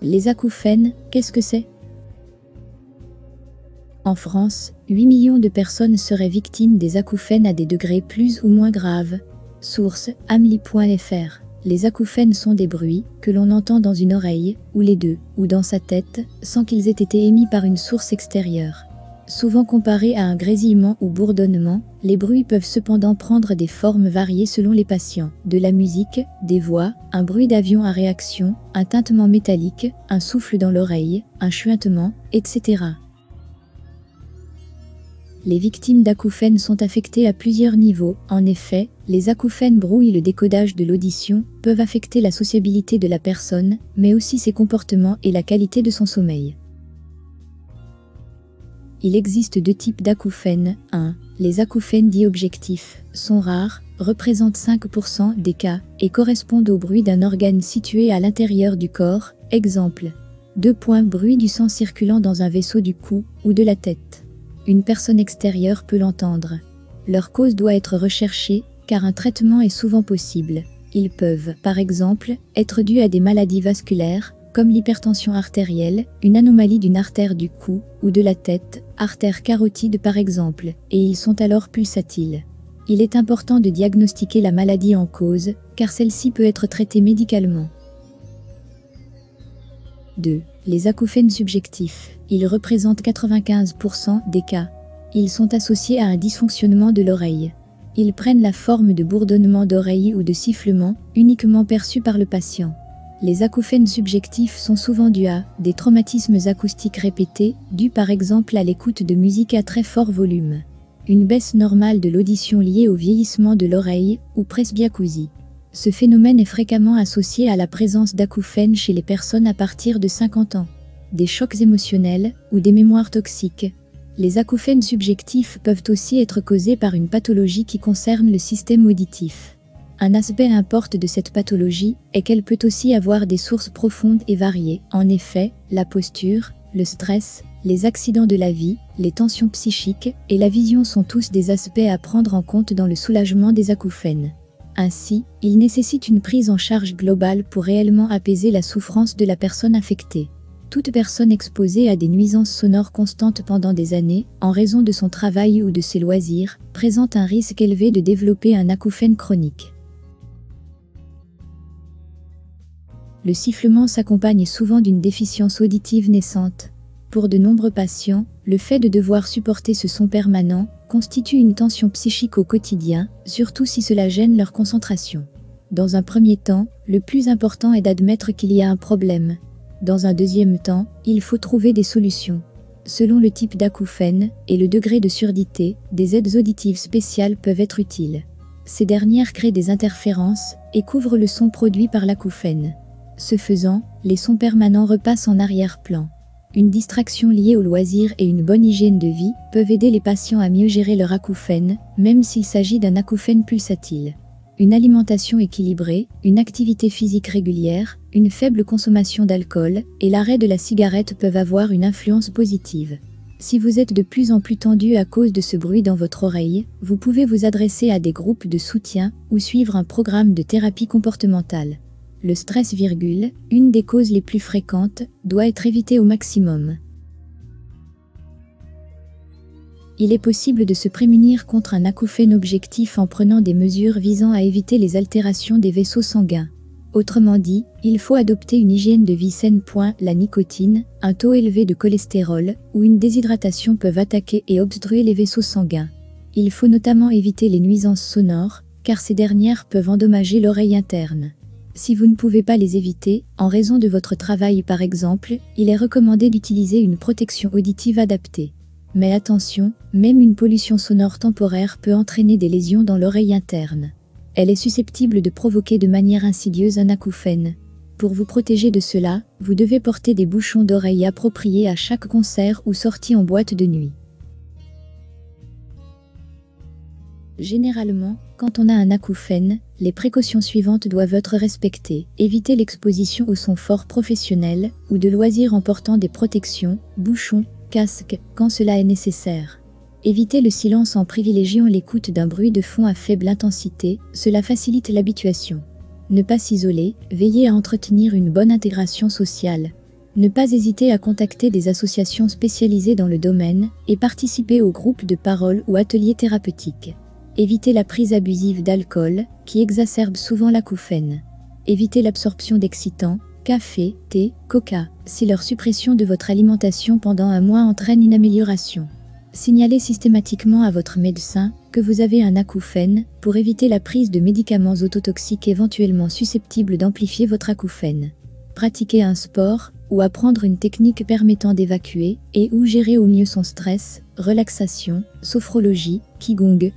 Les acouphènes, qu'est-ce que c'est? En France, 8 millions de personnes seraient victimes des acouphènes à des degrés plus ou moins graves. Source, amli.fr. Les acouphènes sont des bruits que l'on entend dans une oreille, ou les deux, ou dans sa tête, sans qu'ils aient été émis par une source extérieure. Souvent comparés à un grésillement ou bourdonnement, les bruits peuvent cependant prendre des formes variées selon les patients. De la musique, des voix, un bruit d'avion à réaction, un tintement métallique, un souffle dans l'oreille, un chuintement, etc. Les victimes d'acouphènes sont affectées à plusieurs niveaux. En effet, les acouphènes brouillent le décodage de l'audition, peuvent affecter la sociabilité de la personne, mais aussi ses comportements et la qualité de son sommeil. Il existe deux types d'acouphènes. 1. Les acouphènes dits objectifs sont rares, représentent 5% des cas, et correspondent au bruit d'un organe situé à l'intérieur du corps. Exemple. 2. Bruit du sang circulant dans un vaisseau du cou ou de la tête. Une personne extérieure peut l'entendre. Leur cause doit être recherchée, car un traitement est souvent possible. Ils peuvent, par exemple, être dus à des maladies vasculaires, comme l'hypertension artérielle, une anomalie d'une artère du cou ou de la tête, artère carotide par exemple, et ils sont alors pulsatiles. Il est important de diagnostiquer la maladie en cause, car celle-ci peut être traitée médicalement. 2. Les acouphènes subjectifs. Ils représentent 95% des cas. Ils sont associés à un dysfonctionnement de l'oreille. Ils prennent la forme de bourdonnements d'oreille ou de sifflements, uniquement perçus par le patient. Les acouphènes subjectifs sont souvent dus à des traumatismes acoustiques répétés, dus par exemple à l'écoute de musique à très fort volume. Une baisse normale de l'audition liée au vieillissement de l'oreille, ou presbyacousie. Ce phénomène est fréquemment associé à la présence d'acouphènes chez les personnes à partir de 50 ans. Des chocs émotionnels, ou des mémoires toxiques. Les acouphènes subjectifs peuvent aussi être causés par une pathologie qui concerne le système auditif. Un aspect important de cette pathologie est qu'elle peut aussi avoir des sources profondes et variées. En effet, la posture, le stress, les accidents de la vie, les tensions psychiques et la vision sont tous des aspects à prendre en compte dans le soulagement des acouphènes. Ainsi, il nécessite une prise en charge globale pour réellement apaiser la souffrance de la personne affectée. Toute personne exposée à des nuisances sonores constantes pendant des années, en raison de son travail ou de ses loisirs, présente un risque élevé de développer un acouphène chronique. Le sifflement s'accompagne souvent d'une déficience auditive naissante. Pour de nombreux patients, le fait de devoir supporter ce son permanent constitue une tension psychique au quotidien, surtout si cela gêne leur concentration. Dans un premier temps, le plus important est d'admettre qu'il y a un problème. Dans un deuxième temps, il faut trouver des solutions. Selon le type d'acouphène et le degré de surdité, des aides auditives spéciales peuvent être utiles. Ces dernières créent des interférences et couvrent le son produit par l'acouphène. Ce faisant, les sons permanents repassent en arrière-plan. Une distraction liée au loisir et une bonne hygiène de vie peuvent aider les patients à mieux gérer leur acouphène, même s'il s'agit d'un acouphène pulsatile. Une alimentation équilibrée, une activité physique régulière, une faible consommation d'alcool et l'arrêt de la cigarette peuvent avoir une influence positive. Si vous êtes de plus en plus tendu à cause de ce bruit dans votre oreille, vous pouvez vous adresser à des groupes de soutien ou suivre un programme de thérapie comportementale. Le stress, une des causes les plus fréquentes, doit être évité au maximum. Il est possible de se prémunir contre un acouphène objectif en prenant des mesures visant à éviter les altérations des vaisseaux sanguins. Autrement dit, il faut adopter une hygiène de vie saine. La nicotine, un taux élevé de cholestérol ou une déshydratation peuvent attaquer et obstruer les vaisseaux sanguins. Il faut notamment éviter les nuisances sonores, car ces dernières peuvent endommager l'oreille interne. Si vous ne pouvez pas les éviter, en raison de votre travail par exemple, il est recommandé d'utiliser une protection auditive adaptée. Mais attention, même une pollution sonore temporaire peut entraîner des lésions dans l'oreille interne. Elle est susceptible de provoquer de manière insidieuse un acouphène. Pour vous protéger de cela, vous devez porter des bouchons d'oreille appropriés à chaque concert ou sortie en boîte de nuit. Généralement, quand on a un acouphène, les précautions suivantes doivent être respectées. Éviter l'exposition au son fort professionnel ou de loisirs en portant des protections, bouchons, casques, quand cela est nécessaire. Éviter le silence en privilégiant l'écoute d'un bruit de fond à faible intensité, cela facilite l'habituation. Ne pas s'isoler, veiller à entretenir une bonne intégration sociale. Ne pas hésiter à contacter des associations spécialisées dans le domaine et participer aux groupes de parole ou ateliers thérapeutiques. Évitez la prise abusive d'alcool, qui exacerbe souvent l'acouphène. Évitez l'absorption d'excitants, café, thé, coca, si leur suppression de votre alimentation pendant un mois entraîne une amélioration. Signalez systématiquement à votre médecin que vous avez un acouphène pour éviter la prise de médicaments ototoxiques éventuellement susceptibles d'amplifier votre acouphène. Pratiquez un sport ou apprendre une technique permettant d'évacuer et ou gérer au mieux son stress, relaxation, sophrologie, qigong,